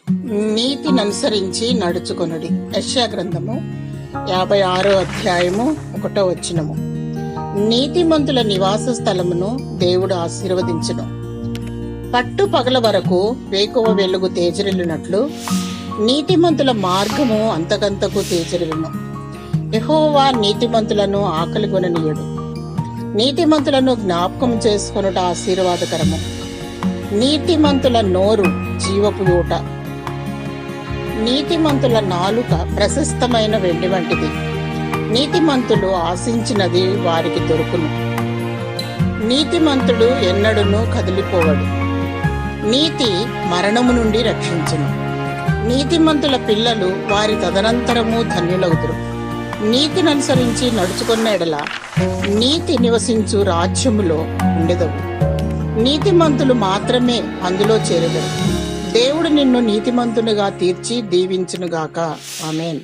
నీతిని అనుసరించి నడుచుకొనుడి. యెషయా గ్రంథము 56వ అధ్యాయము 1వ వచనము. నీతిమంతుల నివాస స్థలమును దేవుడు ఆశీర్వదించును. పట్టు పగల వరకు వేకువ వెలుగు తేజరిల్లినట్లు నీతిమంతుల మార్గము అంతకంతకు తేజరిల్లును. యెహోవా నీతిమంతులను ఆకలిగొననీయుడు. నీతిమంతులను జ్ఞాపకం చేసుకొనుట ఆశీర్వాదకరము. నీతిమంతుల నోరు జీవపు ఊట. నీతిమంతుల నాలుక ప్రశస్తమైన వెండి వంటిది. నీతిమంతులు ఆశించినది వారికి దొరుకును. నీతిమంతుడు ఎన్నడూనూ కదిలిపోవడు. నీతి మరణము నుండి రక్షించును. నీతిమంతుల పిల్లలు వారి తదనంతరము ధన్యులగుదురు. నీతిని అనుసరించి నడుచుకున్న ఎడల నీతి నివసించు రాజ్యములో ఉండెదవు. నీతిమంతులు మాత్రమే అందులో చేరెదరు. దేవుడు నిన్ను నీతిమంతునిగా తీర్చి దీవించునుగాక. ఆమేన్.